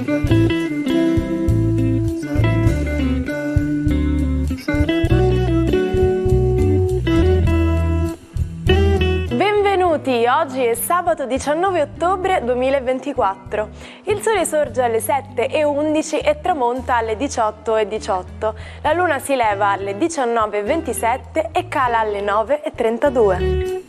Benvenuti, oggi è sabato 19 ottobre 2024. Il sole sorge alle 7:11 e tramonta alle 18:18. La luna si leva alle 19:27 e cala alle 9:32.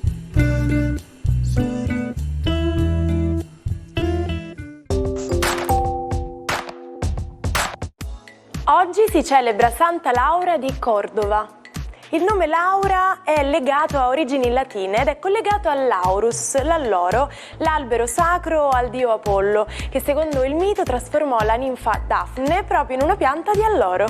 Oggi si celebra Santa Laura di Cordova. Il nome Laura è legato a origini latine ed è collegato al Laurus, l'alloro, l'albero sacro al dio Apollo, che secondo il mito trasformò la ninfa Daphne proprio in una pianta di alloro.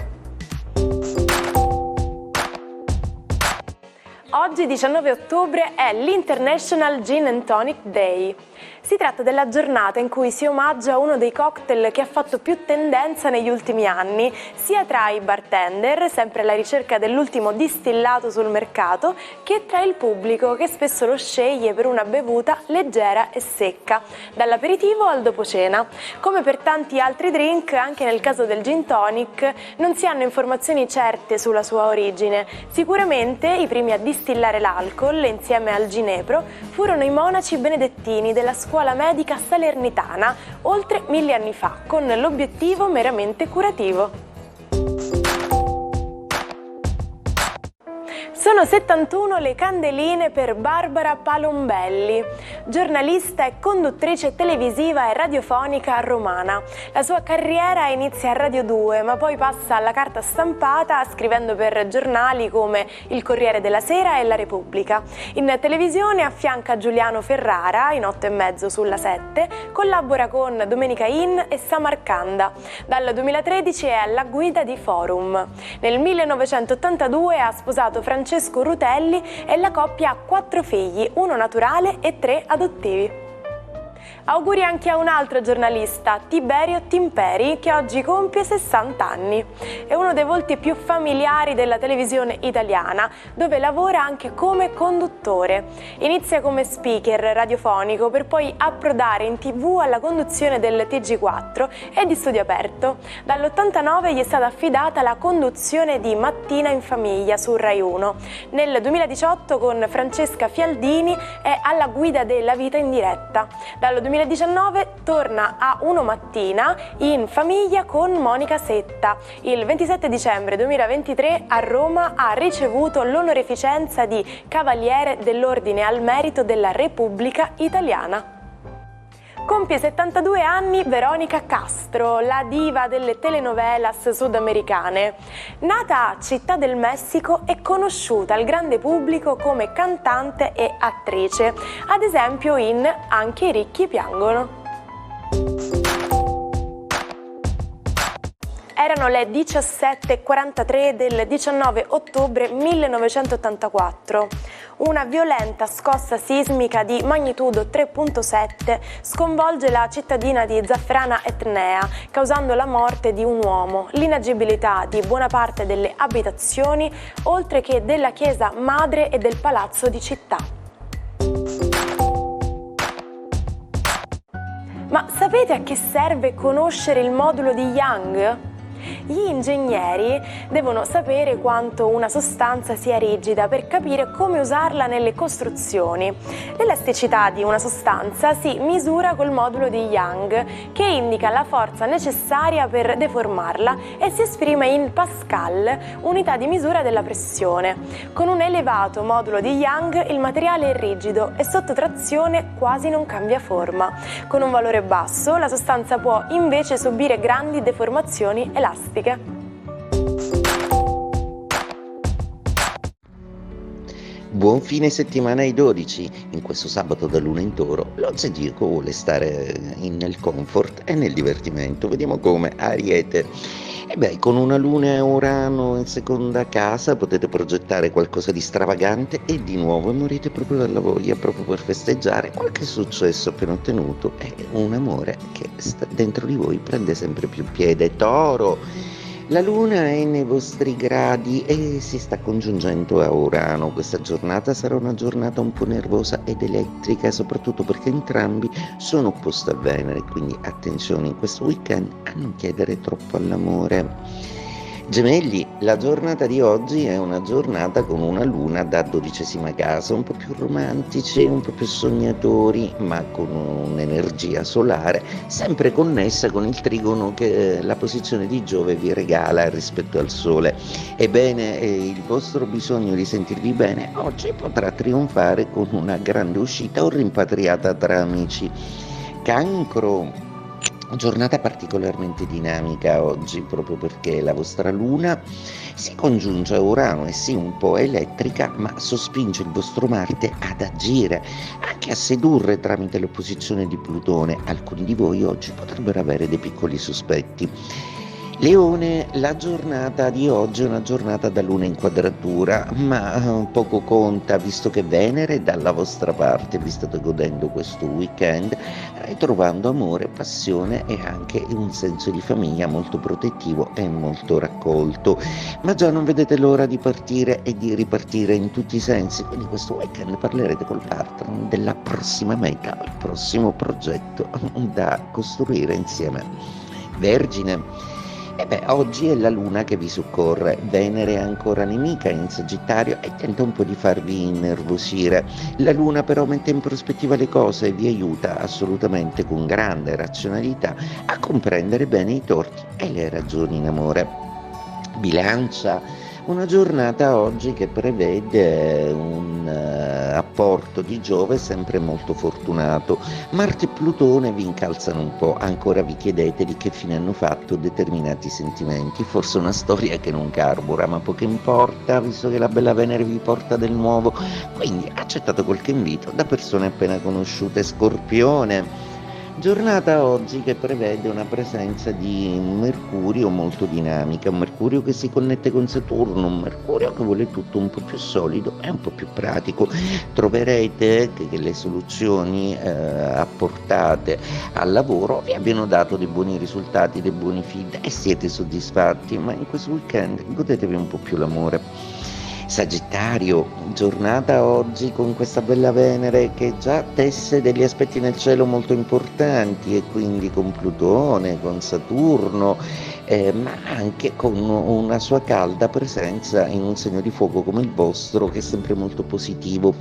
Oggi, 19 ottobre, è l'International Gin and Tonic Day. Si tratta della giornata in cui si omaggia uno dei cocktail che ha fatto più tendenza negli ultimi anni, sia tra i bartender, sempre alla ricerca dell'ultimo distillato sul mercato, che tra il pubblico che spesso lo sceglie per una bevuta leggera e secca, dall'aperitivo al dopocena. Come per tanti altri drink, anche nel caso del gin tonic non si hanno informazioni certe sulla sua origine. Sicuramente i primi a distillare l'alcol, insieme al ginepro, furono i monaci benedettini della scuola medica salernitana oltre 1000 anni fa, con l'obiettivo meramente curativo. Sono 71 le candeline per Barbara Palombelli, giornalista e conduttrice televisiva e radiofonica romana. La sua carriera inizia a Radio 2, ma poi passa alla carta stampata scrivendo per giornali come Il Corriere della Sera e La Repubblica. In televisione affianca Giuliano Ferrara in 8:30 sulla 7, collabora con Domenica In e Samarcanda. Dal 2013 è alla guida di Forum. Nel 1982 ha sposato Francesco Rutelli e la coppia ha 4 figli, 1 naturale e 3 adottivi. Auguri anche a un altro giornalista, Tiberio Timperi, che oggi compie 60 anni. È uno dei volti più familiari della televisione italiana, dove lavora anche come conduttore. Inizia come speaker radiofonico per poi approdare in TV alla conduzione del TG4 e di Studio Aperto. Dall'89 gli è stata affidata la conduzione di Mattina in Famiglia su Rai 1. Nel 2018 con Francesca Fialdini è alla guida della Vita in diretta. Dal 2019 torna a Uno Mattina in Famiglia con Monica Setta. Il 27 dicembre 2023 a Roma ha ricevuto l'onorificenza di Cavaliere dell'Ordine al Merito della Repubblica Italiana. Compie 72 anni Veronica Castro, la diva delle telenovelas sudamericane. Nata a Città del Messico, è conosciuta al grande pubblico come cantante e attrice, ad esempio in Anche i ricchi piangono. Erano le 17:43 del 19 ottobre 1984. Una violenta scossa sismica di magnitudo 3.7 sconvolge la cittadina di Zafferana Etnea, causando la morte di un uomo, l'inagibilità di buona parte delle abitazioni, oltre che della chiesa madre e del palazzo di città. Ma sapete a che serve conoscere il modulo di Young? Gli ingegneri devono sapere quanto una sostanza sia rigida per capire come usarla nelle costruzioni. L'elasticità di una sostanza si misura col modulo di Young, che indica la forza necessaria per deformarla e si esprime in Pascal, unità di misura della pressione. Con un elevato modulo di Young il materiale è rigido e sotto trazione quasi non cambia forma. Con un valore basso la sostanza può invece subire grandi deformazioni elastiche. Buon fine settimana ai 12. In questo sabato da Luna in Toro, lo Zodiaco vuole stare nel comfort e nel divertimento. Vediamo come. Ariete. Con una Luna e Urano in seconda casa potete progettare qualcosa di stravagante e di nuovo morite proprio dalla voglia, proprio per festeggiare qualche successo appena ottenuto e un amore che sta dentro di voi prende sempre più piede. Toro. La Luna è nei vostri gradi e si sta congiungendo a Urano. Questa giornata sarà una giornata un po' nervosa ed elettrica, soprattutto perché entrambi sono opposti a Venere, quindi attenzione in questo weekend a non chiedere troppo all'amore. Gemelli, la giornata di oggi è una giornata con una luna da 12ª casa, un po' più romantici, un po' più sognatori, ma con un'energia solare sempre connessa con il trigono che la posizione di Giove vi regala rispetto al Sole. Ebbene, il vostro bisogno di sentirvi bene oggi potrà trionfare con una grande uscita o rimpatriata tra amici. Cancro. Giornata particolarmente dinamica oggi, proprio perché la vostra luna si congiunge a Urano e sì un po' elettrica, ma sospinge il vostro Marte ad agire, anche a sedurre tramite l'opposizione di Plutone. Alcuni di voi oggi potrebbero avere dei piccoli sospetti. Leone, la giornata di oggi è una giornata da luna in quadratura, ma poco conta visto che Venere è dalla vostra parte, vi state godendo questo weekend, ritrovando amore, passione e anche un senso di famiglia molto protettivo e molto raccolto. Ma già non vedete l'ora di partire e di ripartire in tutti i sensi, quindi questo weekend parlerete col partner della prossima meta, il prossimo progetto da costruire insieme. Vergine. Oggi è la luna che vi soccorre, Venere è ancora nemica in Sagittario e tenta un po' di farvi innervosire. La luna però mette in prospettiva le cose e vi aiuta assolutamente con grande razionalità a comprendere bene i torti e le ragioni in amore. Bilancia. Una giornata oggi che prevede un apporto di Giove sempre molto fortunato. Marte e Plutone vi incalzano un po', ancora vi chiedete di che fine hanno fatto determinati sentimenti, forse una storia che non carbura, ma poco importa, visto che la bella Venere vi porta del nuovo, quindi accettate qualche invito da persone appena conosciute. Scorpione. Giornata oggi che prevede una presenza di un Mercurio molto dinamica, un Mercurio che si connette con Saturno, un Mercurio che vuole tutto un po' più solido e un po' più pratico. Troverete che le soluzioni apportate al lavoro vi abbiano dato dei buoni risultati, dei buoni feed e siete soddisfatti, ma in questo weekend godetevi un po' più l'amore. Sagittario, giornata oggi con questa bella Venere che già tesse degli aspetti nel cielo molto importanti e quindi con Plutone, con Saturno, ma anche con una sua calda presenza in un segno di fuoco come il vostro che è sempre molto positivo.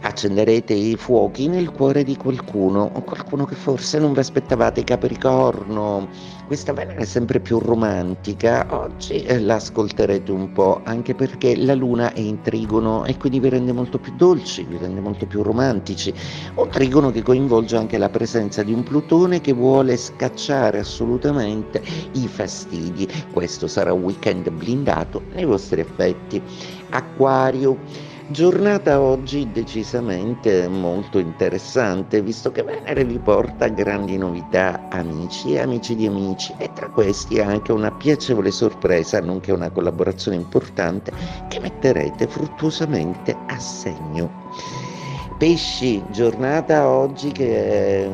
Accenderete i fuochi nel cuore di qualcuno che forse non vi aspettavate. Capricorno, questa Venere è sempre più romantica, oggi l'ascolterete un po', anche perché la luna è in trigono e quindi vi rende molto più dolci, vi rende molto più romantici. Un trigono che coinvolge anche la presenza di un Plutone che vuole scacciare assolutamente i fastidi. Questo sarà un weekend blindato nei vostri affetti. Acquario. Giornata oggi decisamente molto interessante, visto che Venere vi porta grandi novità, amici e amici di amici, e tra questi anche una piacevole sorpresa, nonché una collaborazione importante che metterete fruttuosamente a segno. Pesci, giornata oggi che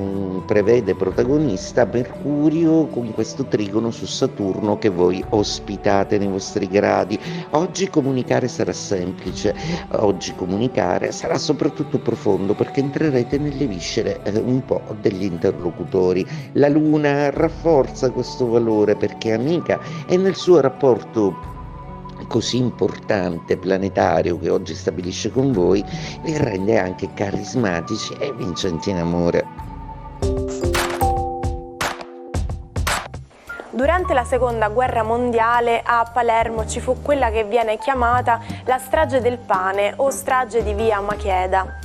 prevede protagonista Mercurio con questo trigono su Saturno che voi ospitate nei vostri gradi. Oggi comunicare sarà semplice, oggi comunicare sarà soprattutto profondo perché entrerete nelle viscere un po' degli interlocutori. La Luna rafforza questo valore perché è amica e nel suo rapporto così importante planetario che oggi stabilisce con voi vi rende anche carismatici e vincenti in amore. Durante la seconda guerra mondiale a Palermo ci fu quella che viene chiamata la strage del pane o strage di via Macheda.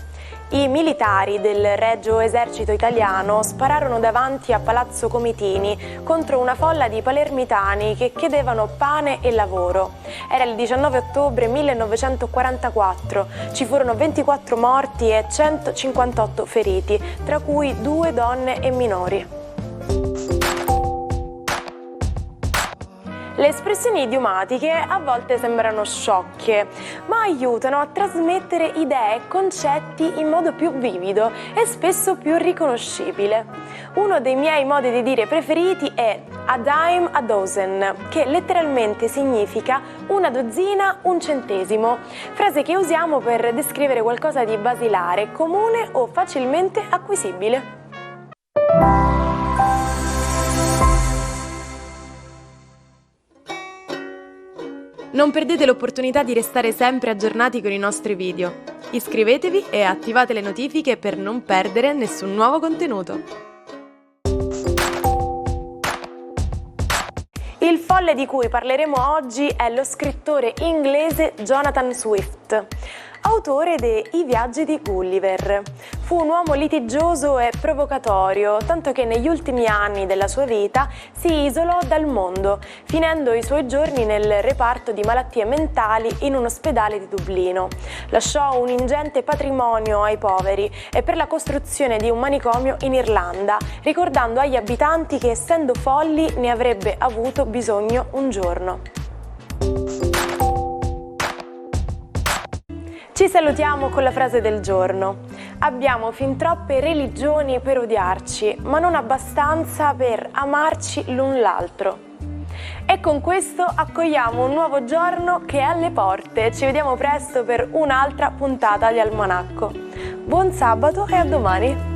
I militari del Regio Esercito Italiano spararono davanti a Palazzo Comitini contro una folla di palermitani che chiedevano pane e lavoro. Era il 19 ottobre 1944, ci furono 24 morti e 158 feriti, tra cui 2 donne e minori. Le espressioni idiomatiche a volte sembrano sciocche, ma aiutano a trasmettere idee e concetti in modo più vivido e spesso più riconoscibile. Uno dei miei modi di dire preferiti è a dime a dozen, che letteralmente significa una dozzina, un centesimo, frase che usiamo per descrivere qualcosa di basilare, comune o facilmente acquisibile. Non perdete l'opportunità di restare sempre aggiornati con i nostri video. Iscrivetevi e attivate le notifiche per non perdere nessun nuovo contenuto. Il folle di cui parleremo oggi è lo scrittore inglese Jonathan Swift, autore de I viaggi di Gulliver. Fu un uomo litigioso e provocatorio, tanto che negli ultimi anni della sua vita si isolò dal mondo, finendo i suoi giorni nel reparto di malattie mentali in un ospedale di Dublino. Lasciò un ingente patrimonio ai poveri e per la costruzione di un manicomio in Irlanda, ricordando agli abitanti che essendo folli ne avrebbe avuto bisogno un giorno. Ci salutiamo con la frase del giorno. Abbiamo fin troppe religioni per odiarci, ma non abbastanza per amarci l'un l'altro. E con questo accogliamo un nuovo giorno che è alle porte. Ci vediamo presto per un'altra puntata di Almanacco. Buon sabato e a domani!